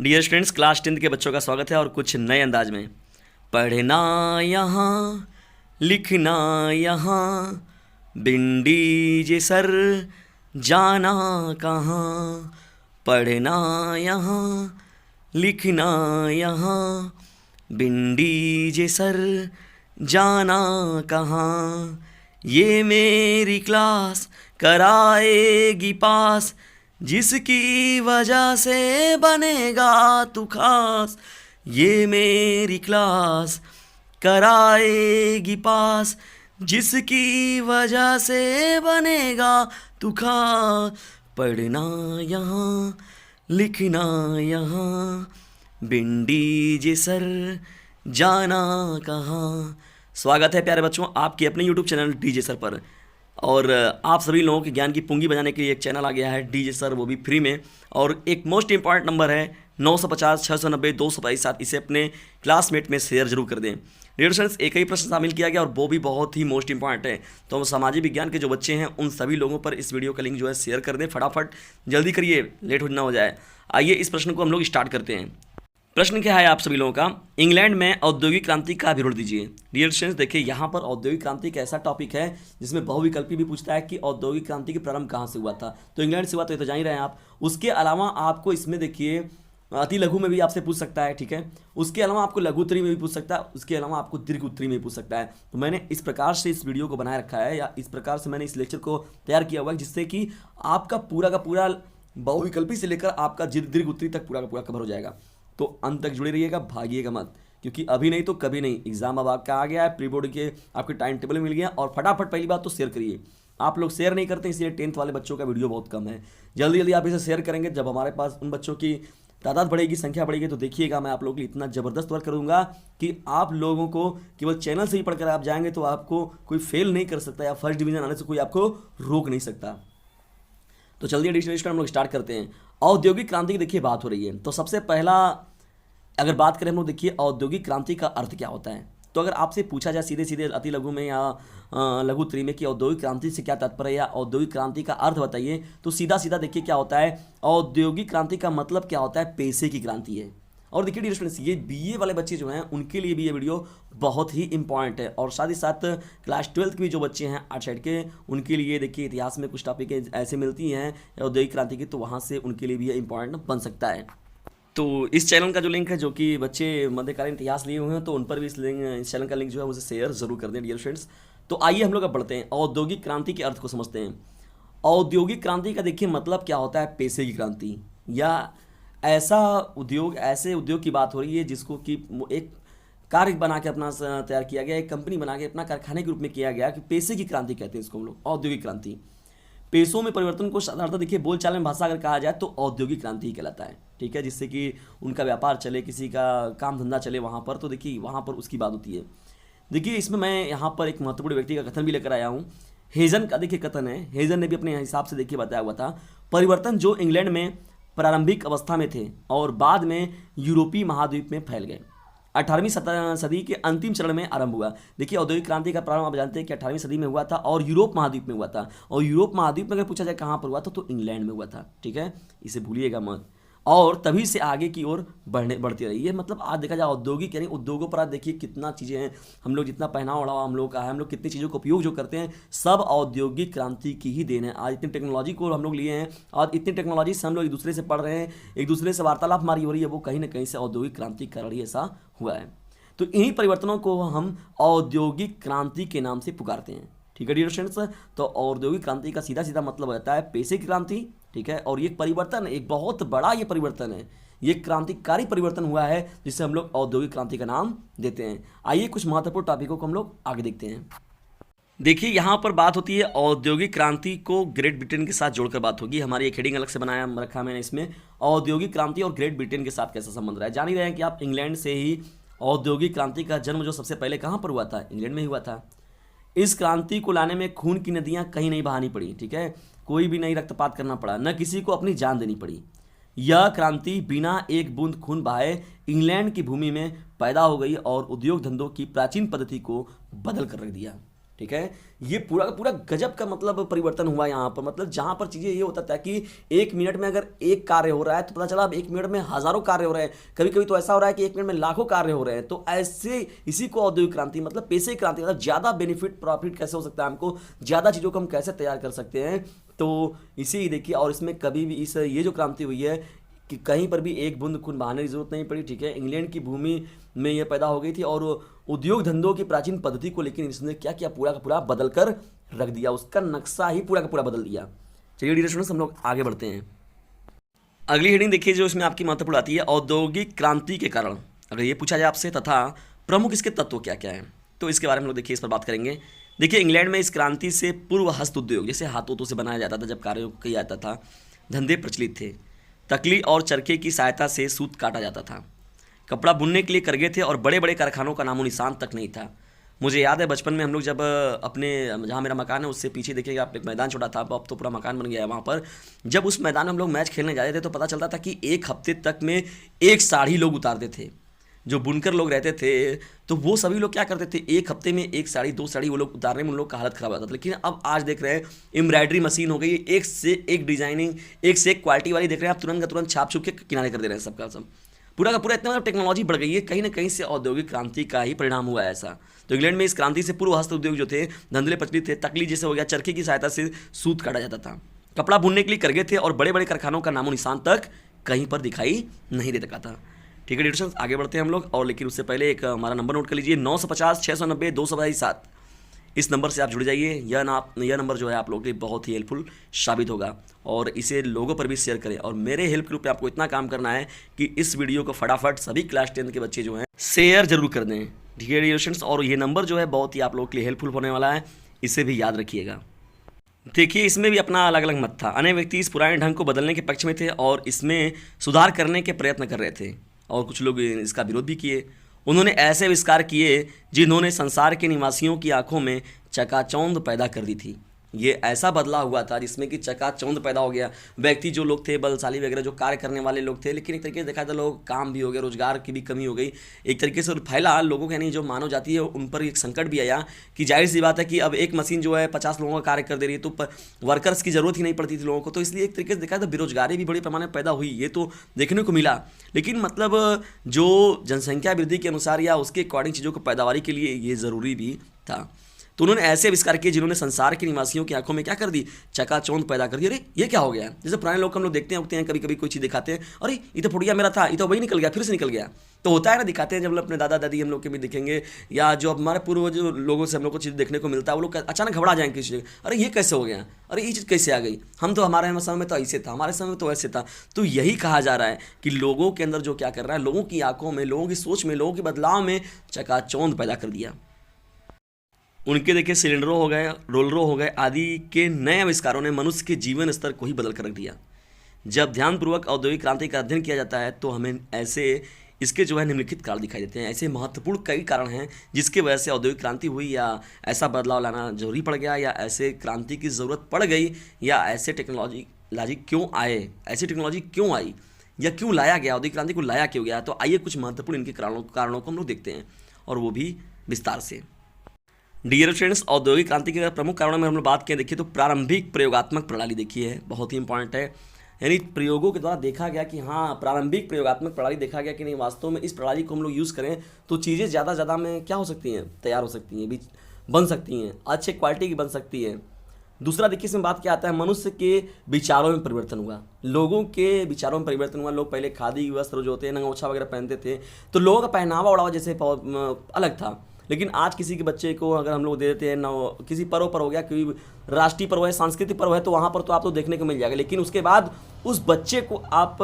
Dear students, class 10th के बच्चों का स्वागत है और कुछ नए अंदाज में। पढ़ना यहाँ, लिखना यहाँ, भिंडी जे सर, जाना कहाँ। पढ़ना यहाँ, लिखना यहाँ, भिंडी जे सर, जाना कहाँ। ये मेरी क्लास कराएगी पास, जिसकी वजह से बनेगा तू खास। ये मेरी क्लास कराएगी पास, जिसकी वजह से बनेगा तू खास। पढ़ना यहाँ, लिखना यहाँ, भिंडी जे सर, जाना कहाँ। स्वागत है प्यारे बच्चों आपके अपने YouTube चैनल डीजे सर पर। और आप सभी लोगों के ज्ञान की पूंगी बजाने के लिए एक चैनल आ गया है डीजे सर, वो भी फ्री में। और एक मोस्ट इंपॉर्टेंट नंबर है 950 690 222। इसे अपने क्लासमेट में शेयर जरूर कर दें। डियर स्टूडेंट्स, एक ही प्रश्न शामिल किया गया और वो भी बहुत ही मोस्ट इंपॉर्टेंट है। तो हम सामाजिक विज्ञान के जो बच्चे हैं उन सभी लोगों पर इस वीडियो का लिंक जो है शेयर कर दें। फटाफट जल्दी करिए, लेट हो ना हो जाए। आइए इस प्रश्न को हम लोग स्टार्ट करते हैं। प्रश्न क्या है आप सभी लोगों का? इंग्लैंड में औद्योगिक क्रांति का विवरण दीजिए। डियर स्टूडेंट्स, देखिए यहाँ पर औद्योगिक क्रांति एक ऐसा टॉपिक है जिसमें बहुविकल्पी भी पूछता है कि औद्योगिक क्रांति के प्रारंभ कहाँ से हुआ था। तो इंग्लैंड से हुआ तो ये तो जान ही रहे हैं आप। उसके अलावा आपको इसमें देखिए अति लघु में भी आपसे पूछ सकता है, ठीक है। उसके अलावा आपको लघु उत्तरी में भी पूछ सकता है, उसके अलावा आपको दीर्घ उत्तरी में भी पूछ सकता है। तो मैंने इस प्रकार से इस वीडियो को बनाए रखा है, या इस प्रकार से मैंने इस लेक्चर को तैयार किया हुआ है, जिससे कि आपका पूरा का पूरा बहुविकल्पी से लेकर आपका दीर्घ उत्तरी तक पूरा का पूरा कवर हो जाएगा। तो अंत तक जुड़े रहिएगा, भागिएगा मत, क्योंकि अभी नहीं तो कभी नहीं एग्जाम अब आपका आ गया है। प्री बोर्ड के आपके टाइम टेबल मिल गया। और फटाफट पहली बात तो शेयर करिए। आप लोग शेयर नहीं करते, इसलिए 10th वाले बच्चों का वीडियो बहुत कम है। जल्दी जल्दी आप इसे शेयर करेंगे। जब हमारे पास उन बच्चों की तादाद बढ़ेगी, संख्या बढ़ेगी, तो देखिएगा मैं आप लोगों के लिए इतना ज़बरदस्त वर्क करूंगा कि आप लोगों को केवल चैनल से ही पढ़कर आप जाएंगे तो आपको कोई फेल नहीं कर सकता, या फर्स्ट डिवीजन आने से कोई आपको रोक नहीं सकता। तो चलिए एडिशनल हम लोग स्टार्ट करते हैं। औद्योगिक क्रांति की देखिए बात हो रही है, तो सबसे पहला अगर बात करें हम लोग, देखिए औद्योगिक क्रांति का अर्थ क्या होता है। तो अगर आपसे पूछा जाए सीधे सीधे अति लघु में या लघु उत्तरी में कि औद्योगिक क्रांति से क्या तात्पर्य है या औद्योगिक क्रांति का अर्थ बताइए, तो सीधा सीधा देखिए क्या होता है। औद्योगिक क्रांति का मतलब क्या होता है? पैसे की क्रांति है। और देखिए डियर स्टूडेंट्स, ये बीए वाले बच्चे जो हैं उनके लिए भी ये वीडियो बहुत ही इंपॉर्टेंट है। और साथ ही साथ क्लास 12th के भी जो बच्चे हैं आर्ट साइड के, उनके लिए देखिए इतिहास में कुछ टॉपिक ऐसे मिलती हैं औद्योगिक क्रांति की, तो वहाँ से उनके लिए भी ये इंपॉर्टेंट बन सकता है। तो इस चैनल का जो लिंक है, जो कि बच्चे मध्यकालीन इतिहास लिए हुए हैं, तो उन पर भी इस चैनल का लिंक जो है उसे शेयर जरूर कर दें डियर फ्रेंड्स। तो आइए हम लोग अब बढ़ते हैं, औद्योगिक क्रांति के अर्थ को समझते हैं। औद्योगिक क्रांति का देखिए मतलब क्या होता है? पैसे की क्रांति, या ऐसा उद्योग, ऐसे उद्योग की बात हो रही है जिसको कि एक कार्य बना के अपना तैयार किया गया, एक कंपनी बना के अपना कारखाने के रूप में किया गया, कि पैसे की क्रांति कहते हैं इसको हम लोग, औद्योगिक क्रांति। पैसों में परिवर्तन को साधारणतः देखिए बोलचाल में भाषा अगर कहा जाए तो औद्योगिक क्रांति ही कहलाता है, ठीक है। जिससे कि उनका व्यापार चले, किसी का काम धंधा चले वहाँ पर, तो देखिए वहाँ पर उसकी बात होती है। देखिए इसमें मैं यहाँ पर एक महत्वपूर्ण व्यक्ति का कथन भी लेकर आया हूँ। हेजन का देखिए कथन है। हेजन ने भी अपने हिसाब से देखिए बताया हुआ था, परिवर्तन जो इंग्लैंड में प्रारंभिक अवस्था में थे और बाद में यूरोपीय महाद्वीप में फैल गए, 18वीं सदी के अंतिम चरण में आरंभ हुआ। देखिए औद्योगिक क्रांति का प्रारंभ आप जानते हैं कि 18वीं सदी में हुआ था और यूरोप महाद्वीप में हुआ था। और यूरोप महाद्वीप में अगर पूछा जाए कहाँ पर हुआ था, तो इंग्लैंड में हुआ था, ठीक है, इसे भूलिएगा मत। और तभी से आगे की ओर बढ़ती रही है। मतलब आज देखा जाए औद्योगिक यानी उद्योगों पर आज देखिए कितना चीज़ें हैं। हम लोग जितना पहनावा ओढ़ावा हम लोग का है, हम लोग कितनी चीज़ों का उपयोग जो करते हैं, सब औद्योगिक क्रांति की ही देन है। आज इतनी टेक्नोलॉजी को हम लोग लिए हैं और इतनी टेक्नोलॉजी से हम लोग एक दूसरे से पढ़ रहे हैं, एक दूसरे से वार्तालाप हमारी हो रही है, वो कहीं ना कहीं से औद्योगिक क्रांति के कारण ही ऐसा हुआ है। तो इन्हीं परिवर्तनों को हम औद्योगिक क्रांति के नाम से पुकारते हैं, ठीक है डियर स्टूडेंट्स। तो औद्योगिक क्रांति का सीधा सीधा मतलब होता है पैसे की क्रांति, ठीक है। और ये परिवर्तन एक बहुत बड़ा ये परिवर्तन है, ये क्रांतिकारी परिवर्तन हुआ है जिसे हम लोग औद्योगिक क्रांति का नाम देते हैं। आइए कुछ महत्वपूर्ण टॉपिकों को हम लोग आगे देखते हैं। देखिए यहाँ पर बात होती है औद्योगिक क्रांति को ग्रेट ब्रिटेन के साथ जोड़कर बात होगी। हमारी एक हेडिंग अलग से बनाया रखा मैंने इसमें, औद्योगिक क्रांति और ग्रेट ब्रिटेन के साथ कैसा संबंध रहा है। जान ही रहे हैं कि आप इंग्लैंड से ही औद्योगिक क्रांति का जन्म जो सबसे पहले कहाँ पर हुआ था? इंग्लैंड में ही हुआ था। इस क्रांति को लाने में खून की नदियाँ कहीं नहीं बहानी पड़ी, ठीक है, कोई भी नहीं रक्तपात करना पड़ा, न किसी को अपनी जान देनी पड़ी। यह क्रांति बिना एक बूंद खून बहाए इंग्लैंड की भूमि में पैदा हो गई और उद्योग धंधों की प्राचीन पद्धति को बदल कर रख दिया, ठीक है। ये पूरा का पूरा गजब का मतलब परिवर्तन हुआ यहाँ पर। मतलब जहाँ पर चीज़ें ये होता था कि 1 मिनट में अगर एक कार्य हो रहा है तो पता चला अब 1 मिनट में हज़ारों कार्य हो रहे हैं, कभी कभी तो ऐसा हो रहा है कि 1 मिनट में लाखों कार्य हो रहे हैं। तो ऐसे इसी को औद्योगिक क्रांति मतलब पैसे क्रांति, मतलब ज़्यादा बेनिफिट प्रॉफिट कैसे हो सकता है, हमको ज़्यादा चीज़ों को हम कैसे तैयार कर सकते हैं। तो इसी ही देखिए, और इसमें कभी भी इस ये जो क्रांति हुई है कि कहीं पर भी एक बूंद खून बहाने की जरूरत नहीं पड़ी, ठीक है। इंग्लैंड की भूमि में यह पैदा हो गई थी और उद्योग धंधों की प्राचीन पद्धति को लेकिन इसने क्या किया, पूरा का पूरा बदल कर रख दिया, उसका नक्शा ही पूरा का पूरा बदल दिया। चलिए डियर स्टूडेंट्स, हम लोग आगे बढ़ते हैं। अगली हेडिंग देखिए जो इसमें आपकी महत्वपूर्ण आती है, औद्योगिक क्रांति के कारण। अगर ये पूछा जाए आपसे तथा प्रमुख इसके तत्व क्या क्या हैं, तो इसके बारे में हम लोग देखिए इस पर बात करेंगे। देखिए इंग्लैंड में इस क्रांति से पूर्व हस्त उद्योग, जैसे हाथों से बनाया जाता था, जब कार्यों को किया जाता था, धंधे प्रचलित थे। तकली और चरखे की सहायता से सूत काटा जाता था, कपड़ा बुनने के लिए करगे थे और बड़े बड़े कारखानों का नामो निशान तक नहीं था। मुझे याद है बचपन में हम लोग जब अपने जहाँ मेरा मकान है उससे पीछे देखिएगा आप, एक मैदान छोटा था, अब तो पूरा मकान बन गया है वहाँ पर। जब उस मैदान में हम लोग मैच खेलने जाते थे तो पता चलता था कि एक हफ्ते तक में एक साड़ी लोग उतारते थे। जो बुनकर लोग रहते थे तो वो सभी लोग क्या करते थे, एक हफ्ते में एक साड़ी 2 साड़ी वो लोग उतारने में उन लोग का हालत खराब होता था। लेकिन अब आज देख रहे हैं एम्ब्रॉयडरी मशीन हो गई, एक से एक डिजाइनिंग, एक से एक क्वालिटी वाली देख रहे हैं आप, तुरंत का तुरंत छाप छुप के किनारे कर दे रहे हैं सबका सब। पूरा का पूरा इतना मतलब टेक्नोलॉजी बढ़ गई है, कहीं ना कहीं से औद्योगिक क्रांति का ही परिणाम हुआ है ऐसा। तो इंग्लैंड में इस क्रांति से पूर्व हस्त उद्योग जो थे, धंधे प्रचलित थे। तकली जैसे हो गया, चरखे की सहायता से सूत काटा जाता था, कपड़ा बुनने के लिए करगे थे और बड़े बड़े कारखानों का नामो निशान तक कहीं पर दिखाई नहीं दे सका था। ठीक है डिस्कशन, आगे बढ़ते हैं हम लोग। और लेकिन उससे पहले एक हमारा नंबर नोट कर लीजिए, 950 690 227। इस नंबर से आप जुड़ जाइए। यह नंबर जो है आप लोगों के लिए बहुत ही हेल्पफुल साबित होगा और इसे लोगों पर भी शेयर करें। और मेरे हेल्प ग्रुप पे आपको इतना काम करना है कि इस वीडियो को फटाफट सभी क्लास 10 के बच्चे जो हैं शेयर जरूर कर दें। ठीक है डिस्कशन, और ये नंबर जो है बहुत ही आप लोगों के लिए हेल्पफुल होने वाला है, इसे भी याद रखिएगा। देखिए इसमें भी अपना अलग अलग मत था। अनेक व्यक्ति इस पुराने ढंग को बदलने के पक्ष में थे और इसमें सुधार करने के प्रयत्न कर रहे थे, और कुछ लोग इसका विरोध भी किए। उन्होंने ऐसे आविष्कार किए जिन्होंने संसार के निवासियों की आंखों में चकाचौंध पैदा कर दी थी। ये ऐसा बदलाव हुआ था जिसमें कि चकाचौंध पैदा हो गया। व्यक्ति जो लोग थे, बलशाली वगैरह जो कार्य करने वाले लोग थे, लेकिन एक तरीके से देखा था लोग काम भी हो गया, रोजगार की भी कमी हो गई, एक तरीके से फैला लोगों के, यानी जो मानव जाति है उन पर एक संकट भी आया कि जाहिर सी बात है कि अब एक मशीन जो है 50 लोगों का कार्य कर दे रही है, तो वर्कर्स की जरूरत ही नहीं पड़ती थी लोगों को। तो इसलिए एक तरीके से देखा था बेरोजगारी भी बड़े पैमाने पर पैदा हुई, ये तो देखने को मिला। लेकिन मतलब जो जनसंख्या वृद्धि के अनुसार या उसके अकॉर्डिंग चीज़ों को पैदावारी के लिए ये ज़रूरी भी था। तो उन्होंने ऐसे आविष्कार किए जिन्होंने संसार के निवासियों की आंखों में क्या कर दी, चकाचौंध पैदा कर दी। अरे ये क्या हो गया, जैसे पुराने लोग हम लोग देखते हैं कभी कभी कोई चीज़ दिखाते हैं, अरे ये तो फुटिया मेरा था, ये तो वही निकल गया, फिर से निकल गया। तो होता है ना, दिखाते हैं जब अपने दादा दादी हम लोग के भी दिखेंगे, या जो हमारे पूर्वज लोगों से हम लोग को चीज़ देखने को मिलता है, वो लोग अचानक घबरा जाएंगे किसी चीज़, अरे ये कैसे हो गया, अरे ये चीज़ कैसे आ गई, हम तो हमारे समय में तो ऐसे था, हमारे समय में तो ऐसे था। तो यही कहा जा रहा है कि लोगों के अंदर जो क्या कर रहा है, लोगों की आंखों में, लोगों की सोच में, लोगों के बदलाव में चकाचौंध पैदा कर दिया। उनके देखिए सिलेंडरों हो गए, रोलरों हो गए आदि के नए आविष्कारों ने मनुष्य के जीवन स्तर को ही बदल कर रख दिया। जब ध्यानपूर्वक औद्योगिक क्रांति का अध्ययन किया जाता है तो हमें ऐसे इसके जो है निम्नलिखित कारण दिखाई देते हैं। ऐसे महत्वपूर्ण कई कारण हैं जिसकी वजह से औद्योगिक क्रांति हुई, या ऐसा बदलाव लाना जरूरी पड़ गया, या ऐसे क्रांति की ज़रूरत पड़ गई, या ऐसे टेक्नोलॉजी क्यों आए, ऐसी टेक्नोलॉजी क्यों आई, या क्यों लाया गया, औद्योगिक क्रांति को लाया क्यों गया। तो आइए कुछ महत्वपूर्ण इनके कारणों को हम लोग देखते हैं, और वो भी विस्तार से। डियर फ्रेंड्स, औद्योगिक क्रांति के प्रमुख कारणों में हम लोग बात करें, देखिए तो प्रारंभिक प्रयोगात्मक प्रणाली देखिए है, बहुत ही इंपॉर्टेंट है। यानी प्रयोगों के द्वारा देखा गया कि हाँ, प्रारंभिक प्रयोगात्मक प्रणाली देखा गया कि नहीं, वास्तव में इस प्रणाली को हम लोग यूज़ करें तो चीज़ें ज़्यादा में क्या हो सकती हैं, तैयार हो सकती हैं, बन सकती हैं, अच्छे क्वालिटी की बन सकती है। दूसरा देखिए इसमें बात क्या आता है, मनुष्य के विचारों में परिवर्तन हुआ, लोगों के विचारों में परिवर्तन हुआ। लोग पहले खादी वस्त्र जो होते हैं, नंगा वगैरह पहनते थे, तो लोगों का पहनावा उड़ावा जैसे अलग था। लेकिन आज किसी के बच्चे को अगर हम लोग दे देते हैं ना, किसी पर्व पर हो गया, कोई राष्ट्रीय पर्व है, सांस्कृतिक पर्व है, तो वहाँ पर तो आपको देखने को मिल जाएगा। लेकिन उसके बाद उस बच्चे को आप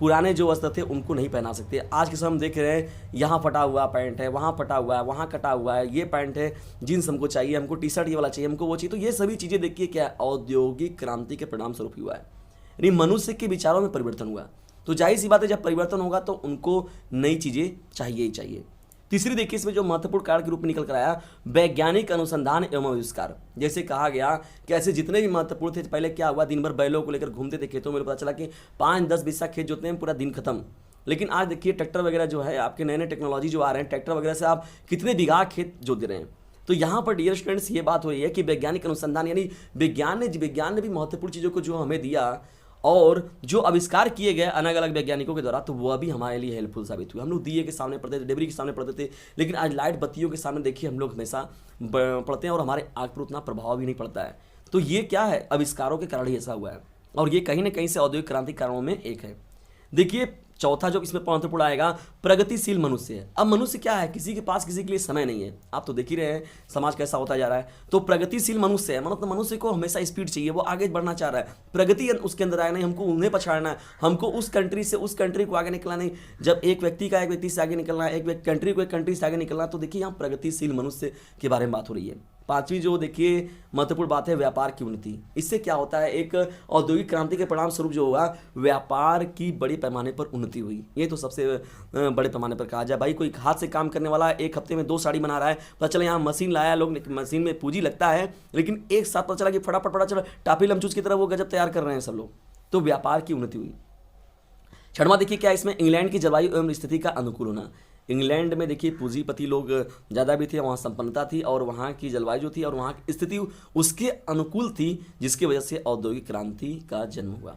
पुराने जो वस्त्र थे उनको नहीं पहना सकते। आज के समय हम देख रहे हैं, यहाँ फटा हुआ पैंट है, वहाँ फटा हुआ है, वहाँ कटा हुआ है, ये पैंट है, जीन्स हमको चाहिए, हमको टी शर्ट ये वाला चाहिए, हमको वो चाहिए। तो ये सभी चीज़ें देखिए क्या औद्योगिक क्रांति के परिणाम स्वरूप हुआ है, यानी मनुष्य के विचारों में परिवर्तन हुआ। तो जाहिर सी बात है, जब परिवर्तन होगा तो उनको नई चीज़ें चाहिए ही चाहिए। तीसरी देखिए इसमें जो महत्वपूर्ण कारण के रूप में निकल कर आया, वैज्ञानिक अनुसंधान एवं आविष्कार। जैसे कहा गया कि ऐसे जितने भी महत्वपूर्ण थे, पहले क्या हुआ, दिन भर बैलों को लेकर घूमते थे खेतों में, पता चला कि 5-10 बीसा खेत जोतने में पूरा दिन खत्म। लेकिन आज देखिए ट्रैक्टर वगैरह जो है, आपके नए नए टेक्नोलॉजी जो आ रहे हैं, ट्रैक्टर वगैरह से आप कितने बीघा खेत जोत दे रहे हैं। तो यहाँ पर डियर स्टूडेंट्स ये बात हो रही है कि वैज्ञानिक अनुसंधान यानी विज्ञान ने भी महत्वपूर्ण चीज़ों को जो हमें दिया और जो आविष्कार किए गए अलग अलग वैज्ञानिकों के द्वारा, तो वह भी हमारे लिए हेल्पफुल साबित हुए। हम लोग दिए के सामने पढ़ते थे, डिबरी के सामने पढ़ते थे, लेकिन आज लाइट बत्तियों के सामने देखिए हम लोग हमेशा पढ़ते हैं और हमारे आँख पर उतना प्रभाव भी नहीं पड़ता है। तो ये क्या है, आविष्कारों के कारण ही ऐसा हुआ है और ये कहीं ना कहीं से औद्योगिक क्रांति कारणों में एक है। देखिए चौथा जो इसमें महत्वपूर्ण आएगा, प्रगतिशील मनुष्य है। अब मनुष्य क्या है, किसी के पास किसी के लिए समय नहीं है। आप तो देख ही रहे हैं समाज कैसा होता जा रहा है। तो प्रगतिशील मनुष्य है, मतलब मनुष्य को हमेशा स्पीड चाहिए, वो आगे बढ़ना चाह रहा है, प्रगति उसके अंदर आया नहीं, हमको उन्हें पछाड़ना है, हमको उस कंट्री से उस कंट्री को आगे निकलना नहीं। जब एक व्यक्ति का एक व्यक्ति से आगे निकलना है, एक कंट्री को एक कंट्री से आगे निकलना, तो देखिए यहाँ प्रगतिशील मनुष्य के बारे में बात हो रही है। पांचवी जो देखिए महत्वपूर्ण बात है, व्यापार की उन्नति। इससे क्या होता है, एक औद्योगिक क्रांति के परिणाम स्वरूप जो हुआ, व्यापार की बड़े पैमाने पर उन्नति हुई। ये तो सबसे बड़े पैमाने पर कहा जाए। भाई कोई हाथ से काम करने वाला एक हफ्ते में 2 साड़ी बना रहा है, पता चला यहाँ मशीन लाया, लोग मशीन में पूंजी लगता है, लेकिन एक साथ पता चला कि फटाफट पता चला टापी लमचूस की तरह वो गजब तैयार कर रहे हैं सब लोग। तो व्यापार की उन्नति हुई। छठवां देखिए क्या, इसमें इंग्लैंड की जलवायु एवं स्थिति का अनुकूल होना। इंग्लैंड में देखिए पूंजीपति लोग ज़्यादा भी थे, वहाँ संपन्नता थी और वहाँ की जलवायु जो थी और वहाँ की स्थिति उसके अनुकूल थी, जिसकी वजह से औद्योगिक क्रांति का जन्म हुआ।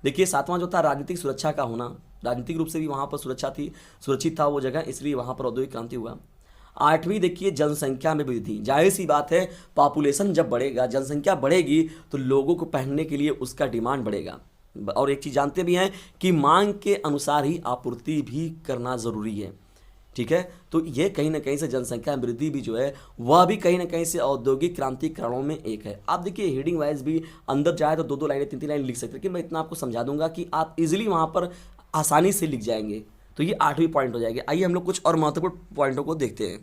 देखिए सातवां जो था, राजनीतिक सुरक्षा का होना। राजनीतिक रूप से भी वहाँ पर सुरक्षित था वो जगह, इसलिए वहाँ पर औद्योगिक क्रांति हुआ। आठवीं देखिए, जनसंख्या में वृद्धि। जाहिर सी बात है, पॉपुलेशन जब बढ़ेगा, जनसंख्या बढ़ेगी, तो लोगों को पहनने के लिए उसका डिमांड बढ़ेगा। और एक चीज़ जानते भी हैं कि मांग के अनुसार ही आपूर्ति भी करना ज़रूरी है। ठीक है, तो ये कहीं ना कहीं से जनसंख्या वृद्धि भी जो है वह भी कहीं ना कहीं से औद्योगिक क्रांति कारणों में एक है। आप देखिए हेडिंग वाइज भी अंदर जाए तो 2-2 लाइनें 3-3 लाइन लिख सकते हैं, कि मैं इतना आपको समझा दूंगा कि आप इजीली वहाँ पर आसानी से लिख जाएंगे। तो ये 8वीं पॉइंट हो जाएगी। आइए हम लोग कुछ और महत्वपूर्ण पॉइंटों को देखते हैं।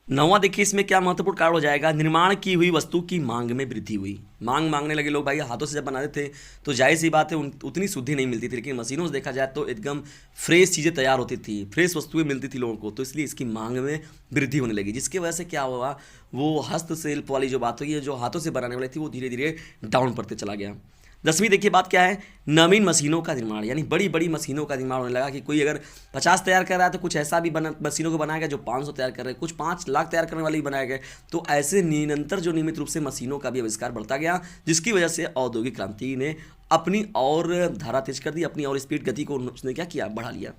9वां देखिए इसमें क्या महत्वपूर्ण कारण हो जाएगा, निर्माण की हुई वस्तु की मांग में वृद्धि हुई। मांग मांगने लगे लोग, भाई हाथों से जब बनाते थे तो जाहिर सी बात है उतनी शुद्धि नहीं मिलती थी, लेकिन मशीनों से देखा जाए तो एकदम फ्रेश चीज़ें तैयार होती थी, फ्रेश वस्तुएं मिलती थी लोगों को, तो इसलिए इसकी मांग में वृद्धि होने लगी, जिसकी वजह से क्या हुआ, वो हस्तशिल्प वाली जो बात हुई है, जो हाथों से बनाने वाली थी, वो धीरे धीरे डाउन पड़ते चला गया। 10वीं देखिए बात क्या है, नवीन मशीनों का निर्माण, यानी बड़ी बड़ी मशीनों का निर्माण होने लगा कि कोई अगर 50 तैयार कर रहा है तो कुछ ऐसा भी मशीनों को बनाया गया जो 500 तैयार कर रहे हैं, कुछ 5 लाख तैयार करने वाले भी बनाया गए। तो ऐसे निरंतर जो नियमित रूप से मशीनों का भी आविष्कार बढ़ता गया, जिसकी वजह से औद्योगिक क्रांति ने अपनी और धारा तेज कर दी, अपनी और स्पीड गति को उसने क्या किया, बढ़ा लिया।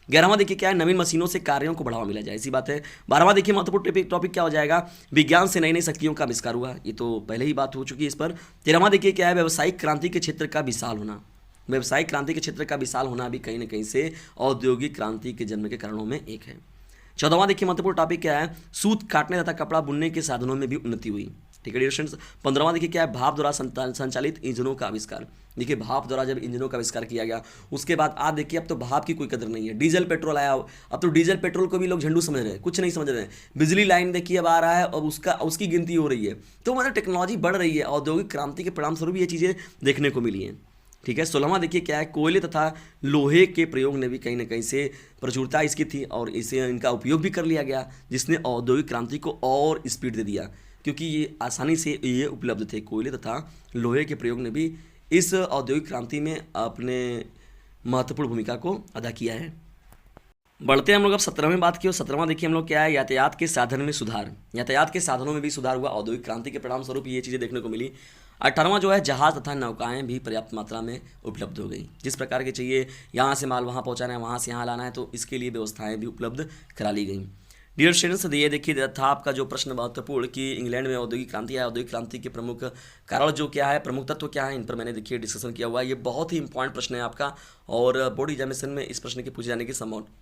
11वां देखिए क्या है, नवीन मशीनों से कार्यों को बढ़ावा मिला जाए, ऐसी बात है। 12वां देखिए महत्वपूर्ण टॉपिक क्या हो जाएगा, विज्ञान से नई नई शक्तियों का आविष्कार हुआ, ये तो पहले ही बात हो चुकी है इस पर। 13वां देखिए क्या है, व्यावसायिक क्रांति के क्षेत्र का विशाल होना। व्यावसायिक क्रांति के क्षेत्र का विशाल होना भी कहीं ना कहीं से औद्योगिक क्रांति के जन्म के कारणों में एक है। 14वां देखिए महत्वपूर्ण टॉपिक क्या है, सूत काटने तथा कपड़ा बुनने के साधनों में भी उन्नति हुई। ठीक है डियर स्टूडेंट्स। 15वां देखिए क्या है, भाप द्वारा संचालित इंजनों का आविष्कार। देखिए भाप द्वारा जब इंजनों का आविष्कार किया गया, उसके बाद आप देखिए अब तो भाप की कोई कदर नहीं है, डीजल पेट्रोल आया, अब तो डीजल पेट्रोल को भी लोग झंडू समझ रहे हैं, कुछ नहीं समझ रहे हैं। बिजली लाइन देखिए अब आ रहा है, अब उसकी गिनती हो रही है। तो मतलब टेक्नोलॉजी बढ़ रही है, औद्योगिक क्रांति के परिणाम स्वरूप ये चीज़ें देखने को मिली हैं। ठीक है, 16वां देखिए क्या है, कोयले तथा लोहे के प्रयोग ने भी कहीं ना कहीं से प्रचुरता इसकी थी और इसे इनका उपयोग भी कर लिया गया, जिसने औद्योगिक क्रांति को और स्पीड दे दिया, क्योंकि ये आसानी से ये उपलब्ध थे। कोयले तथा लोहे के प्रयोग ने भी इस औद्योगिक क्रांति में अपने महत्वपूर्ण भूमिका को अदा किया है। बढ़ते हैं हम लोग अब 17वें बात की, और 17वां देखिए हम लोग क्या है, यातायात के साधन में सुधार। यातायात के साधनों में भी सुधार हुआ, औद्योगिक क्रांति के परिणाम स्वरूप ये चीज़ें देखने को मिली। 18वां जो है, जहाज़ तथा नौकाएं भी पर्याप्त मात्रा में उपलब्ध हो गई, जिस प्रकार के चाहिए, यहाँ से माल वहाँ पहुँचाना है, वहाँ से यहाँ लाना है, तो इसके लिए व्यवस्थाएँ भी उपलब्ध करा ली गई। डियर स्टूडेंट्स, ये देखिए था आपका जो प्रश्न महत्वपूर्ण कि इंग्लैंड में औद्योगिक क्रांति है, औद्योगिक क्रांति के प्रमुख कारण जो क्या है, प्रमुख तत्व क्या है, इन पर मैंने देखिए डिस्कशन किया हुआ है। ये बहुत ही इंपॉर्टेंट प्रश्न है आपका, और बोर्ड एग्जामिनेशन में इस प्रश्न के पूछे जाने की संभावना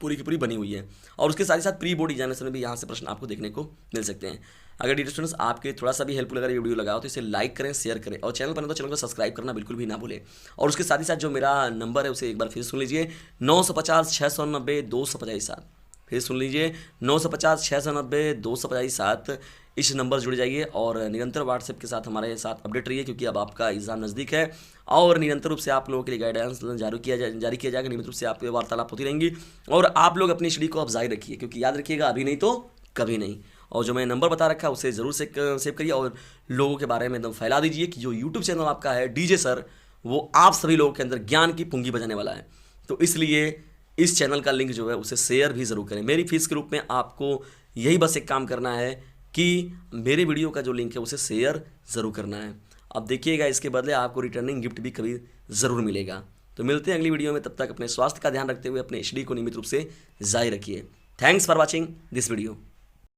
पूरी की पूरी बनी हुई है, और उसके साथ ही साथ प्री बोर्ड एग्जामिनेशन में भी यहाँ से प्रश्न आपको देखने को मिल सकते हैं। अगर डियर स्टूडेंट्स आपके थोड़ा सा भी हेल्पफुल अगर ये वीडियो लगाओ तो इसे लाइक करें, शेयर करें, और चैनल पर तो चैनल को सब्सक्राइब करना बिल्कुल भी ना भूलें। और उसके साथ ही साथ जो मेरा नंबर है उसे एक बार फिर सुन लीजिए, 950 690 257। फिर सुन लीजिए, 950 690 257। इस नंबर जुड़ जाइए और निरंतर व्हाट्सएप के साथ हमारे साथ अपडेट रहिए, क्योंकि अब आपका एग्जाम नज़दीक है और निरंतर रूप से आप लोगों के लिए गाइडेंस जारी किया जाएगा। नियमित रूप से आपकी वार्तालाप होती रहेंगी, और आप लोग अपनी स्टडी को अब जारी रखिए, क्योंकि याद रखिएगा अभी नहीं तो कभी नहीं। और जो मैं नंबर बता रखा है उसे ज़रूर सेव करिए, और लोगों के बारे में एकदम फैला दीजिए कि जो यूट्यूब चैनल आपका है डीजे सर, वो आप सभी लोगों के अंदर ज्ञान की पुंगी बजाने वाला है। तो इसलिए इस चैनल का लिंक जो है उसे शेयर भी ज़रूर करें। मेरी फीस के रूप में आपको यही बस एक काम करना है कि मेरे वीडियो का जो लिंक है उसे शेयर ज़रूर करना है। अब देखिएगा, इसके बदले आपको रिटर्निंग गिफ्ट भी कभी ज़रूर मिलेगा। तो मिलते हैं अगली वीडियो में, तब तक अपने स्वास्थ्य का ध्यान रखते हुए अपने एचडी को नियमित रूप से जारी रखिए। Thanks for watching this video.